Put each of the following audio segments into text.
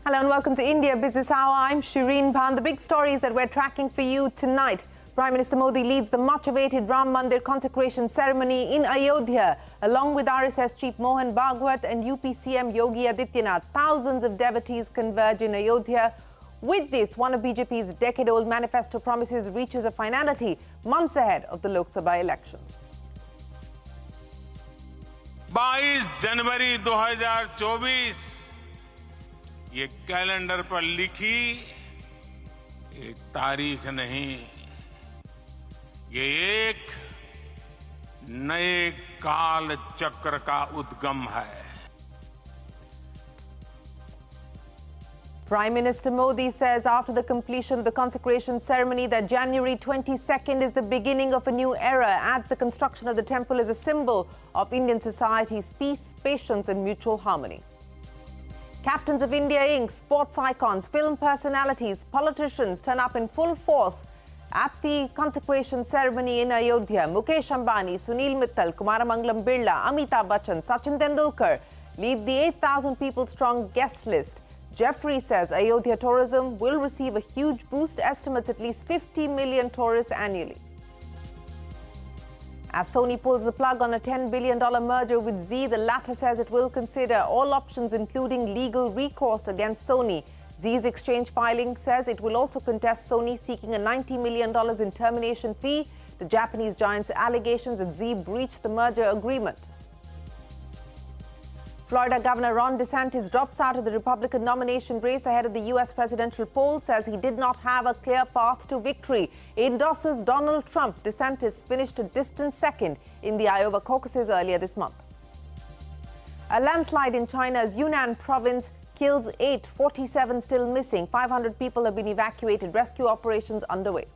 Hello and welcome to India Business Hour. I'm Shireen Bhan. The big stories that we're tracking for you tonight. Prime Minister Modi leads the much-awaited Ram Mandir consecration ceremony in Ayodhya. Along with RSS Chief Mohan Bhagwat and UP CM Yogi Adityanath, thousands of devotees converge in Ayodhya. With this, one of BJP's decade-old manifesto promises reaches a finality months ahead of the Lok Sabha elections. 22 जनवरी 2024 ये calendar पर लिखी एक तारीख नहीं, ये एक नए काल चक्र का उद्गम है। Prime Minister Modi says after the completion of the consecration ceremony that January 22nd is the beginning of a new era. Adds the construction of the temple is a symbol of Indian society's peace, patience and mutual harmony. Captains of India Inc., sports icons, film personalities, politicians turn up in full force at the consecration ceremony in Ayodhya. Mukesh Ambani, Sunil Mittal, Kumaramangalam Birla, Amitabh Bachchan, Sachin Tendulkar lead the 8,000 people strong guest list. Jeffrey says Ayodhya tourism will receive a huge boost, estimates at least 50 million tourists annually. As Sony pulls the plug on a $10 billion merger with Zee, the latter says it will consider all options including legal recourse against Sony. Zee's exchange filing says it will also contest Sony seeking a $90 million in termination fee. The Japanese giant's allegations that Zee breached the merger agreement. Florida Governor Ron DeSantis drops out of the Republican nomination race ahead of the U.S. presidential poll, says he did not have a clear path to victory. Endorses Donald Trump. DeSantis finished a distant second in the Iowa caucuses earlier this month. A landslide in China's Yunnan province kills 8, 47 still missing. 500 people have been evacuated. Rescue operations underway.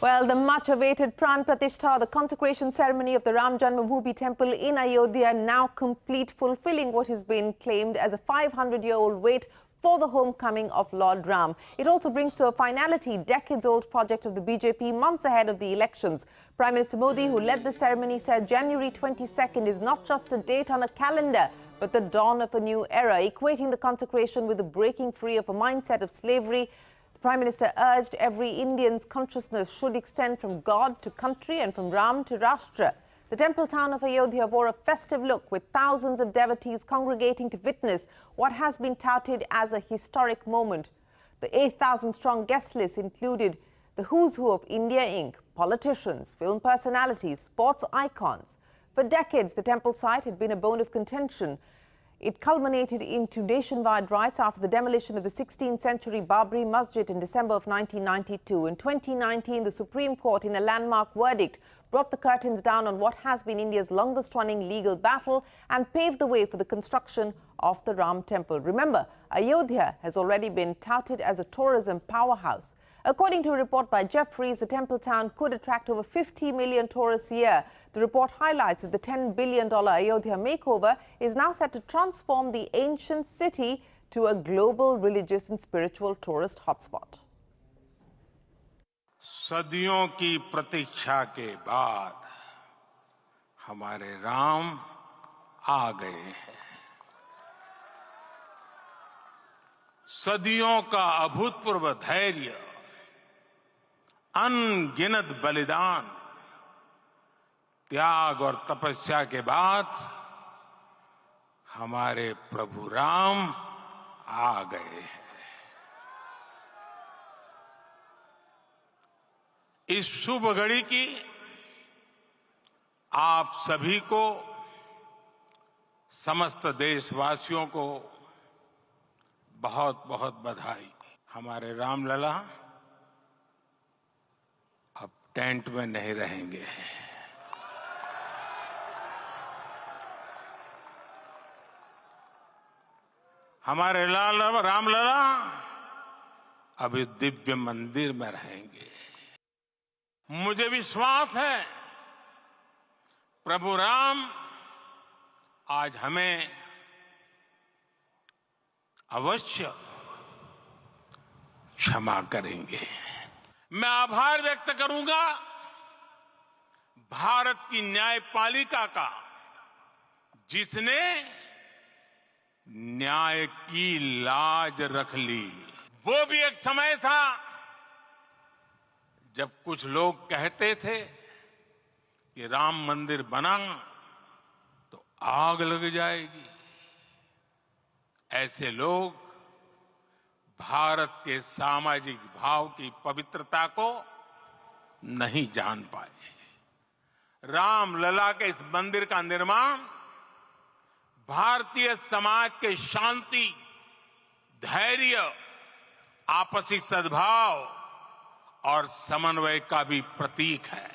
Well, the much-awaited Pran Pratishtha, the consecration ceremony of the Ram Janmabhoomi temple in Ayodhya, now complete, fulfilling what has been claimed as a 500-year-old wait for the homecoming of Lord Ram. It also brings to a finality decades-old project of the BJP months ahead of the elections. Prime Minister Modi, who led the ceremony, said January 22nd is not just a date on a calendar, but the dawn of a new era, equating the consecration with the breaking free of a mindset of slavery. The Prime Minister urged every Indian's consciousness should extend from God to country and from Ram to Rashtra. The temple town of Ayodhya wore a festive look with thousands of devotees congregating to witness what has been touted as a historic moment. The 8,000-strong guest list included the who's who of India Inc., politicians, film personalities, sports icons. For decades, the temple site had been a bone of contention. It culminated into nationwide riots after the demolition of the 16th century Babri Masjid in December of 1992. In 2019, the Supreme Court, in a landmark verdict, brought the curtains down on what has been India's longest-running legal battle and paved the way for the construction of the Ram Temple. Remember, Ayodhya has already been touted as a tourism powerhouse. According to a report by Jeffries, the temple town could attract over 50 million tourists a year. The report highlights that the $10 billion Ayodhya makeover is now set to transform the ancient city to a global religious and spiritual tourist hotspot. सदियों की प्रतीक्षा के बाद हमारे राम आ गए हैं। सदियों का अभूतपूर्व धैर्य, अनगिनत बलिदान, त्याग और तपस्या के बाद हमारे प्रभु राम आ गए हैं। इस शुभ घड़ी की आप सभी को, समस्त देशवासियों को बहुत बहुत बधाई। हमारे रामलला अब टेंट में नहीं रहेंगे। हमारे रामलला अब इस दिव्य मंदिर में रहेंगे। मुझे विश्वास है प्रभु राम आज हमें अवश्य क्षमा करेंगे। मैं आभार व्यक्त करूंगा भारत की न्यायपालिका का, जिसने न्याय की लाज रख ली। वो भी एक समय था जब कुछ लोग कहते थे कि राम मंदिर बना तो आग लग जाएगी। ऐसे लोग भारत के सामाजिक भाव की पवित्रता को नहीं जान पाए। रामलला के इस मंदिर का निर्माण भारतीय समाज के शांति, धैर्य, आपसी सद्भाव और समन्वय का भी प्रतीक है।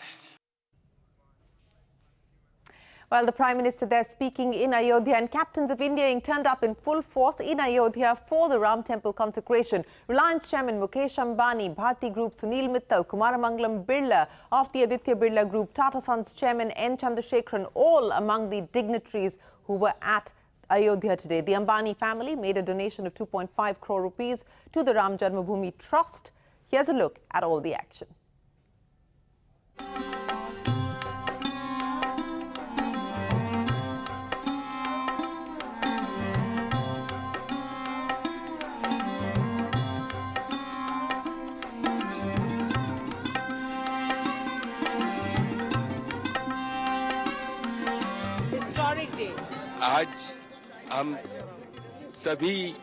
Well, the Prime Minister there speaking in Ayodhya, and captains of India turned up in full force in Ayodhya for the Ram Temple consecration. Reliance Chairman Mukesh Ambani, Bharti Group Sunil Mittal, Kumaramangalam Birla of the Aditya Birla Group, Tata Sons Chairman N. Chandrasekharan, all among the dignitaries who were at Ayodhya today. The Ambani family made a donation of 2.5 crore rupees to the Ram Janmabhoomi Trust. Here's a look at all the action. आज हम सभी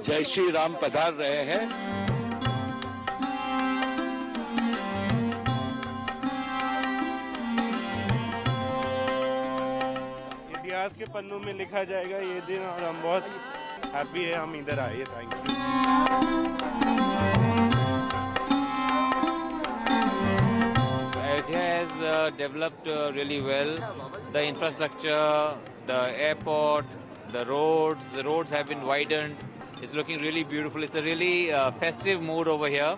जय श्री राम पधार रहे हैं। इतिहास के पन्नों में लिखा जाएगा ये दिन, और हम बहुत हैप्पी है हम इधर आए। Thank you. Ayodhya has developed really well. The infrastructure, the airport, the roads have been widened. It's looking really beautiful. It's a really festive mood over here.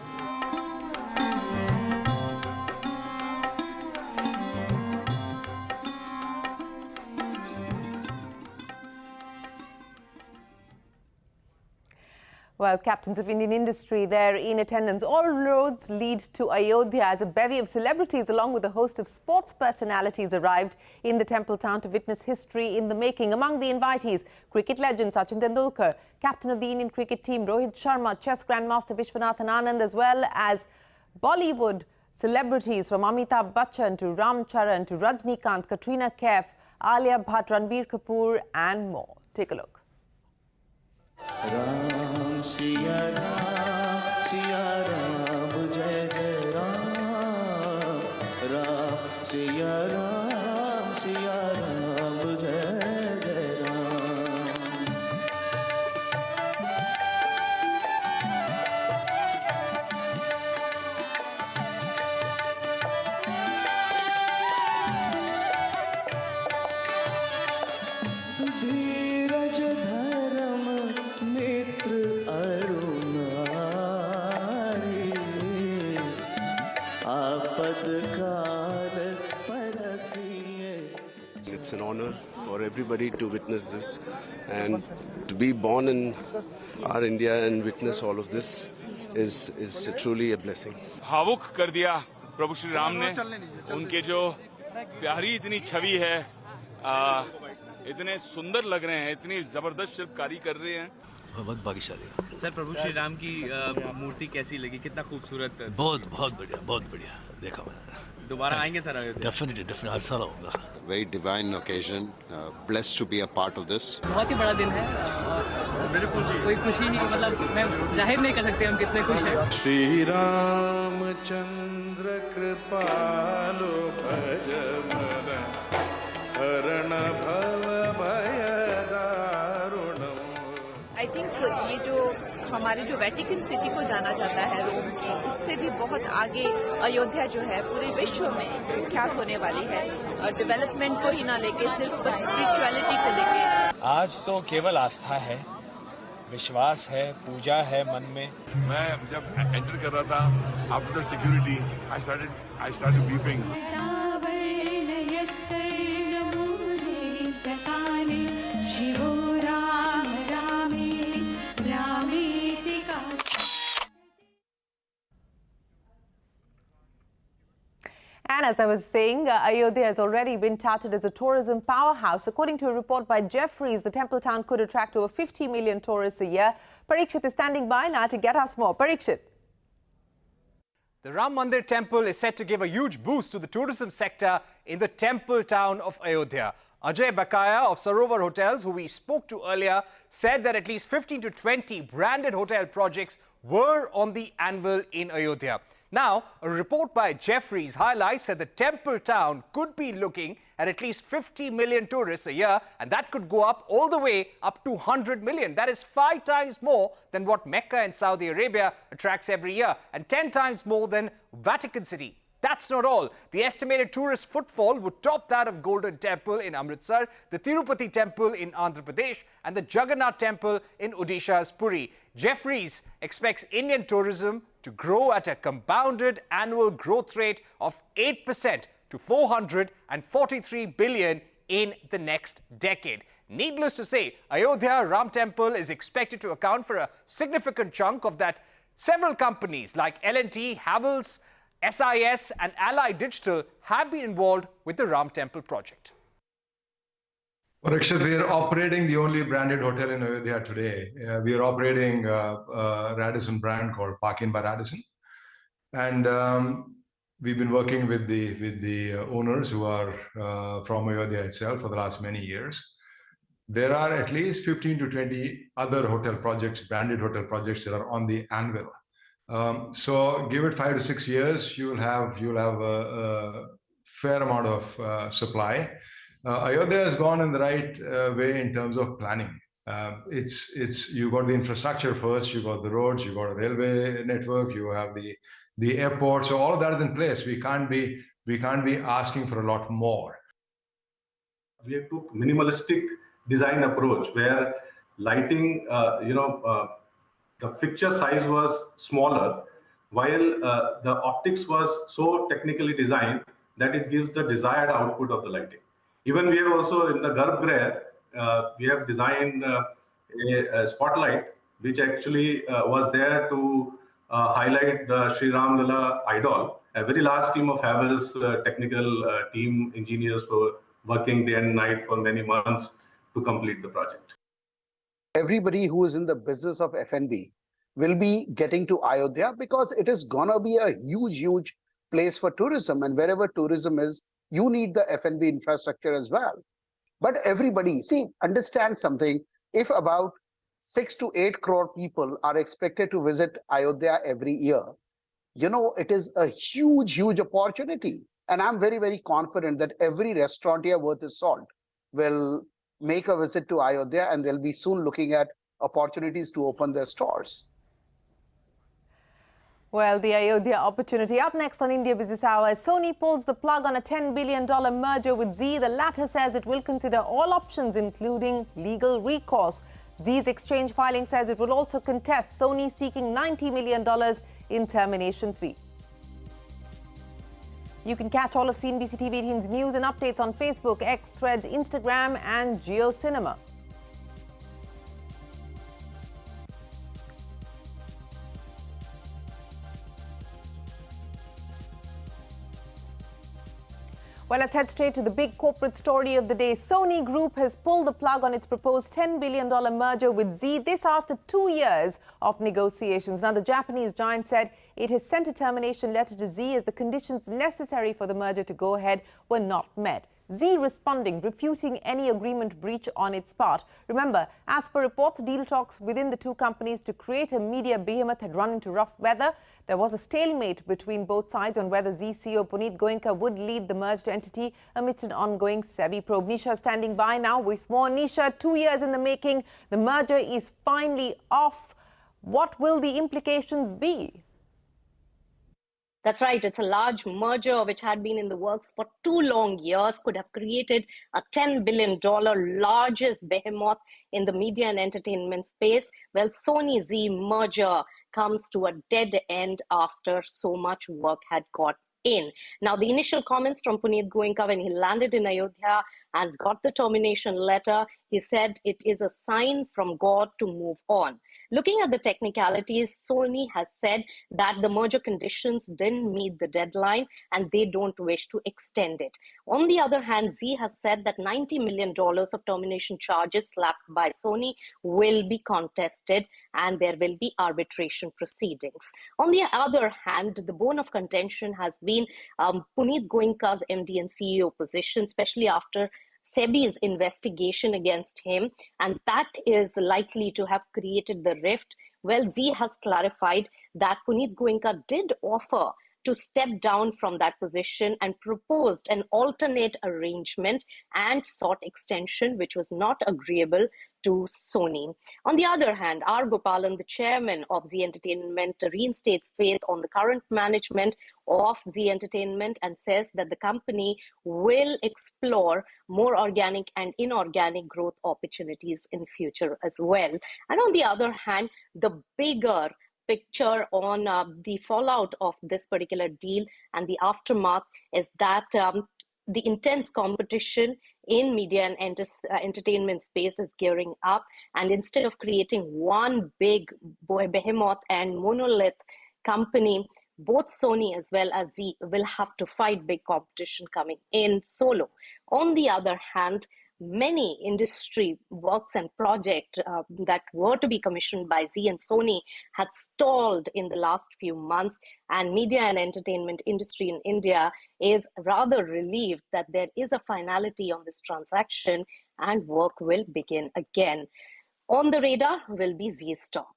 Well, captains of Indian industry there in attendance. All roads lead to Ayodhya as a bevy of celebrities along with a host of sports personalities arrived in the temple town to witness history in the making. Among the invitees, cricket legend Sachin Tendulkar, captain of the Indian cricket team Rohit Sharma, chess grandmaster Vishwanathan Anand, as well as Bollywood celebrities from Amitabh Bachchan to Ram Charan to Rajnikant, Katrina Kaif, Alia Bhatt, Ranbir Kapoor and more. Take a look. Ram Siya Ram Jai Jai Ram, Ram Siya Ram Jai Jai Ram. धीरज धर्म नेत्र अरुणारी, आपदकाल परखिए. It's an honor for everybody to witness this, and to be born in our India and witness all of this is truly a blessing. भावुक कर दिया प्रभु श्री राम ने। उनके जो प्यारी इतनी छवि है, इतने सुंदर लग रहे हैं, इतनी जबरदस्त शिल्पकारी कर रहे हैं। बहुत भाग्यशाली है। सर, प्रभु श्री राम की मूर्ति कैसी लगी? कितना खूबसूरत। बहुत बढ़िया देखा मैंने। दोबारा आएंगे सर अयोध्या? डेफिनेटली हर साल आऊँगा। Very divine occasion. Blessed to be a part of this. बहुत ही बड़ा दिन है और बिल्कुल कोई खुशी नहीं, मतलब मैं जाहिर नहीं कर सकते हम कितने खुश हैं। श्री रामचंद्र कृपालो भज मन हरण भव भय दारुणम। आई थिंक ये जो हमारे जो वेटिकन सिटी को जाना जाता है रोम की, उससे भी बहुत आगे अयोध्या जो है पूरे विश्व में विख्यात होने वाली है, और डेवलपमेंट को ही ना लेके सिर्फ स्पिरिचुअलिटी को लेके। आज तो केवल आस्था है, विश्वास है, पूजा है मन में। मैं जब एंटर कर रहा था after the security I started weeping. And as I was saying, Ayodhya has already been touted as a tourism powerhouse. According to a report by Jefferies, the temple town could attract over 50 million tourists a year. Parikshit is standing by now to get us more. Parikshit. The Ram Mandir temple is set to give a huge boost to the tourism sector in the temple town of Ayodhya. Ajay Bakaya of Sarovar Hotels, who we spoke to earlier, said that at least 15 to 20 branded hotel projects were on the anvil in Ayodhya. Now, a report by Jefferies highlights that the temple town could be looking at least 50 million tourists a year, and that could go up all the way up to 100 million. That is 5 times more than what Mecca in Saudi Arabia attracts every year, and 10 times more than Vatican City. That's not all. The estimated tourist footfall would top that of Golden Temple in Amritsar, the Tirupati Temple in Andhra Pradesh, and the Jagannath Temple in Odisha's Puri. Jefferies expects Indian tourism to grow at a compounded annual growth rate of 8% to 443 billion in the next decade. Needless to say, Ayodhya Ram Temple is expected to account for a significant chunk of that. Several companies like L&T, Havells, SIS and Allied Digital have been involved with the Ram Temple project. Parikshit, we are operating the only branded hotel in Ayodhya today. We are operating a Radisson brand called Park Inn by Radisson. And we've been working with the owners who are from Ayodhya itself for the last many years. There are at least 15 to 20 other hotel projects, branded hotel projects that are on the anvil. So give it 5 to 6 years, you'll have a fair amount of supply. Ayodhya has gone in the right way in terms of planning. You got the infrastructure first, you got the roads, you got a railway network, you have the airport. So all of that is in place. We can't be asking for a lot more. We took minimalistic design approach where lighting, the fixture size was smaller, while the optics was so technically designed that it gives the desired output of the lighting. Even we have also in the Garbhagriha, we have designed a spotlight which actually was there to highlight the Sri Ram Lala idol. A very large team of Havells technical team engineers were working day and night for many months to complete the project. Everybody who is in the business of F&B will be getting to Ayodhya because it is going to be a huge place for tourism, and wherever tourism is, you need the F&B infrastructure as well. But everybody, understand something. If about 6 to 8 crore people are expected to visit Ayodhya every year, it is a huge opportunity. And I'm very confident that every restaurateur worth his salt will make a visit to Ayodhya, and they'll be soon looking at opportunities to open their stores. Well, the Ayodhya opportunity. Up next on India Business Hour, Sony pulls the plug on a $10 billion merger with Zee. The latter says it will consider all options, including legal recourse. Zee's exchange filing says it will also contest Sony seeking $90 million in termination fee. You can catch all of CNBC-TV18's news and updates on Facebook, X, Threads, Instagram and JioCinema. Well, let's head straight to the big corporate story of the day. Sony Group has pulled the plug on its proposed $10 billion merger with Zee. This after 2 years of negotiations. Now, the Japanese giant said it has sent a termination letter to Zee as the conditions necessary for the merger to go ahead were not met. Zee responding, refuting any agreement breach on its part. Remember, as per reports, deal talks within the two companies to create a media behemoth had run into rough weather. There was a stalemate between both sides on whether Zee CEO Puneet Goenka would lead the merged entity amidst an ongoing SEBI probe. Nisha standing by now with more. Nisha, 2 years in the making. The merger is finally off. What will the implications be? That's right. It's a large merger which had been in the works for 2 long years, could have created a $10 billion largest behemoth in the media and entertainment space. Well, Sony-Zee merger comes to a dead end after so much work had got in. Now, the initial comments from Puneet Goenka when he landed in Ayodhya and got the termination letter, he said it is a sign from God to move on. Looking at the technicalities, Sony has said that the merger conditions didn't meet the deadline and they don't wish to extend it. On the other hand, Zee has said that $90 million of termination charges slapped by Sony will be contested and there will be arbitration proceedings. On the other hand, the bone of contention has been Puneet Goenka's MD and CEO position, especially after SEBI's investigation against him, and that is likely to have created the rift. Well, Zee has clarified that Puneet Goenka did offer to step down from that position and proposed an alternate arrangement and sought extension, which was not agreeable to Sony. On the other hand, R. Gopalan, the chairman of Zee Entertainment, reinstates faith on the current management of Zee Entertainment and says that the company will explore more organic and inorganic growth opportunities in future as well. And on the other hand, the bigger picture on the fallout of this particular deal and the aftermath is that the intense competition in media and entertainment space is gearing up, and instead of creating one big behemoth and monolith company, both Sony as well as Zee will have to fight big competition coming in solo. On the other hand, many industry works and projects that were to be commissioned by Zee and Sony had stalled in the last few months, and media and entertainment industry in India is rather relieved that there is a finality on this transaction and work will begin again. On the radar will be Zee's stock.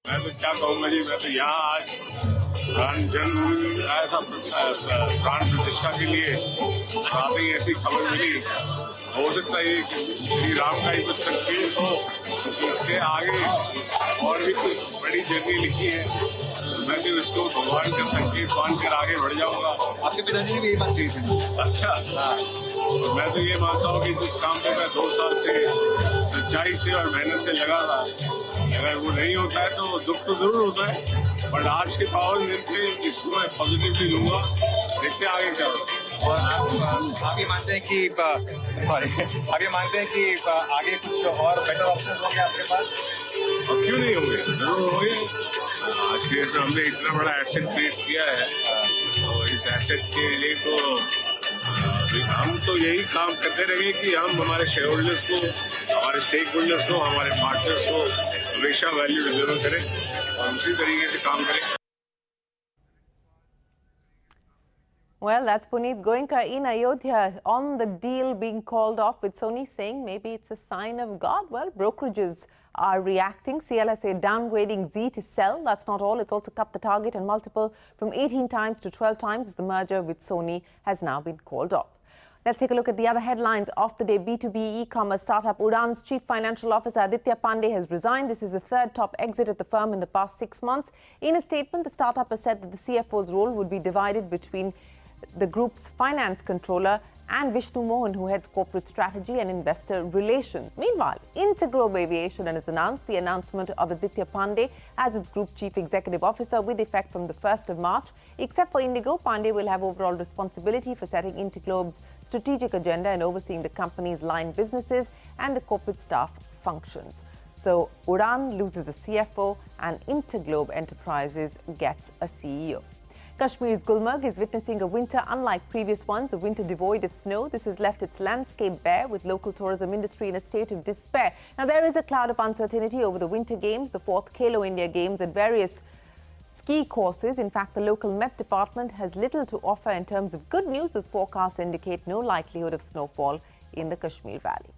मैं तो क्या कहूँगा जी, मैं तो यहाँ आज प्राण जन्म आया था प्राण प्रतिष्ठा के लिए। आते ही ऐसी खबर मिली, हो सकता है कि श्री राम का ही कुछ संकेत हो कि इसके आगे और भी कुछ बड़ी जर्नी लिखी है। मैं तो इसको भगवान का संकेत मानकर आगे बढ़ जाऊंगा। आपके पिताजी ने भी यही बात कही थी। अच्छा, और मैं तो ये मानता हूँ कि जिस काम पे मैं 2 साल से सच्चाई से और मेहनत से लगा था, अगर वो नहीं होता है तो दुख तो जरूर होता है, बट आज के पावन दिन पे इसको मैं पॉजिटिवली लूंगा। देखते हैं आगे क्या होता है। और आप ये मानते हैं कि आप ये मानते हैं कि आगे कुछ और बेटर ऑप्शन होंगे आपके पास? और क्यों नहीं होंगे, जरूर होंगे। आज के तो हमने इतना बड़ा एसेट क्रिएट किया है, और इस एसेट के लिए तो हम तो यही काम करते रहेंगे कि हम हमारे शेयर होल्डर्स को, हमारे स्टेक होल्डर्स को, हमारे पार्टनर्स को हमेशा वैल्यू डिलीवर करें और उसी तरीके से काम करें। Well, that's Puneet Goenka in Ayodhya on the deal being called off, with Sony saying maybe it's a sign of God. Well, brokerages are reacting. CLSA downgrading Zee to sell. That's not all. It's also cut the target and multiple from 18 times to 12 times as the merger with Sony has now been called off. Let's take a look at the other headlines of the day. B2B e-commerce startup Udan's chief financial officer Aditya Pandey has resigned. This is the third top exit at the firm in the past 6 months. In a statement, the startup has said that the CFO's role would be divided between the group's finance controller and Vishnu Mohan, who heads corporate strategy and investor relations. Meanwhile, Interglobe Aviation has announced the announcement of Aditya Pandey as its group chief executive officer with effect from the 1st of March. Except for Indigo, Pandey will have overall responsibility for setting Interglobe's strategic agenda and overseeing the company's line businesses and the corporate staff functions. So, Udan loses a CFO and Interglobe Enterprises gets a CEO. Kashmir's Gulmarg is witnessing a winter unlike previous ones, a winter devoid of snow. This has left its landscape bare, with local tourism industry in a state of despair. Now, there is a cloud of uncertainty over the Winter Games, the 4th Khelo India Games, at various ski courses. In fact, the local Met Department has little to offer in terms of good news, as forecasts indicate no likelihood of snowfall in the Kashmir Valley.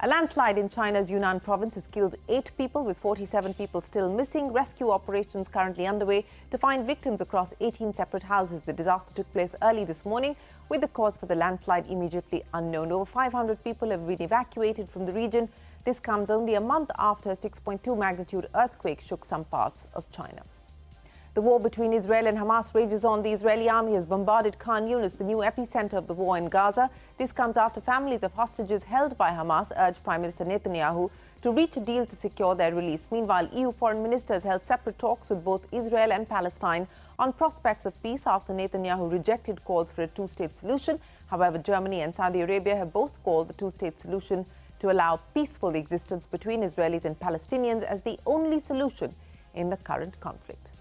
A landslide in China's Yunnan province has killed 8 people, with 47 people still missing. Rescue operations currently underway to find victims across 18 separate houses. The disaster took place early this morning, with the cause for the landslide immediately unknown. Over 500 people have been evacuated from the region. This comes only a month after a 6.2 magnitude earthquake shook some parts of China. The war between Israel and Hamas rages on. The Israeli army has bombarded Khan Yunis, the new epicenter of the war in Gaza. This comes after families of hostages held by Hamas urged Prime Minister Netanyahu to reach a deal to secure their release. Meanwhile, EU foreign ministers held separate talks with both Israel and Palestine on prospects of peace after Netanyahu rejected calls for a two-state solution. However, Germany and Saudi Arabia have both called the two-state solution to allow peaceful existence between Israelis and Palestinians as the only solution in the current conflict.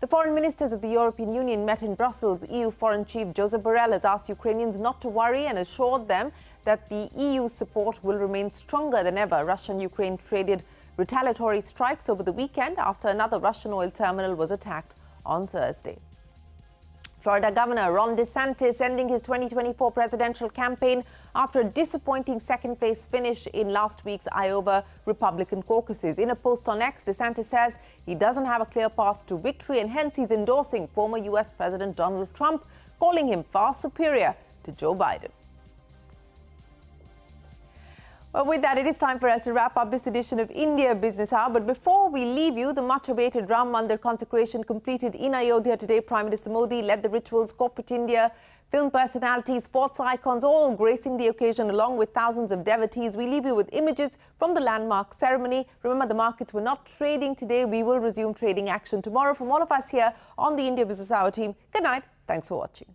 The foreign ministers of the European Union met in Brussels. EU Foreign Chief Josep Borrell has asked Ukrainians not to worry and assured them that the EU's support will remain stronger than ever. Russia and Ukraine traded retaliatory strikes over the weekend after another Russian oil terminal was attacked on Thursday. Florida Governor Ron DeSantis ending his 2024 presidential campaign after a disappointing second-place finish in last week's Iowa Republican caucuses. In a post on X, DeSantis says he doesn't have a clear path to victory and hence he's endorsing former U.S. President Donald Trump, calling him far superior to Joe Biden. Well, with that, it is time for us to wrap up this edition of India Business Hour. But before we leave you, the much-awaited Ram Mandir consecration completed in Ayodhya today. Prime Minister Modi led the rituals. Corporate India, film personalities, sports icons, all gracing the occasion along with thousands of devotees. We leave you with images from the landmark ceremony. Remember, the markets were not trading today. We will resume trading action tomorrow. From all of us here on the India Business Hour team, good night. Thanks for watching.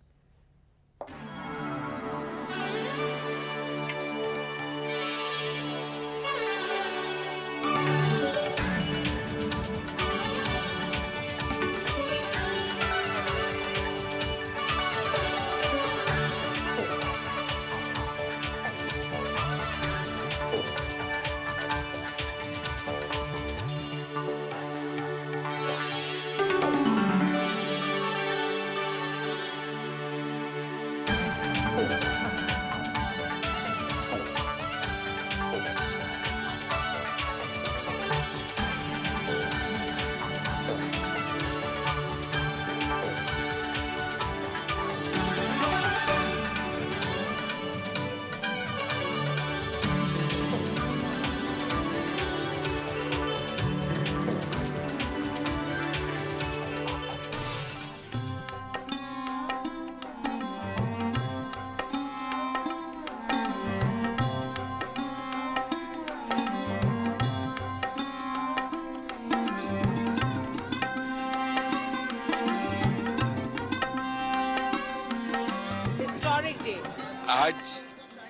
आज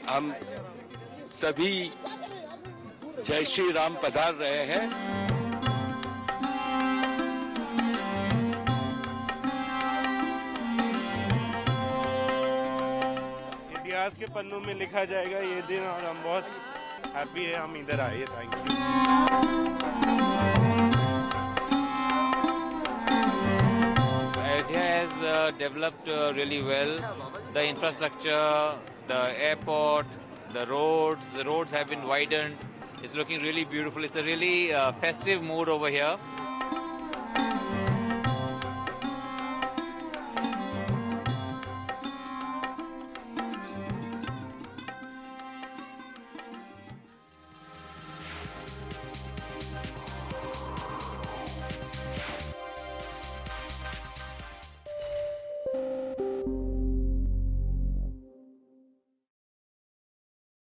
हम सभी जय श्री राम पधार रहे हैं। इतिहास के पन्नों में लिखा जाएगा ये दिन और हम बहुत हैप्पी है हम इधर आए। Thank you. Ayodhya has developed really well. The infrastructure, the airport, the roads have been widened. It's looking really beautiful. It's a really festive mood over here.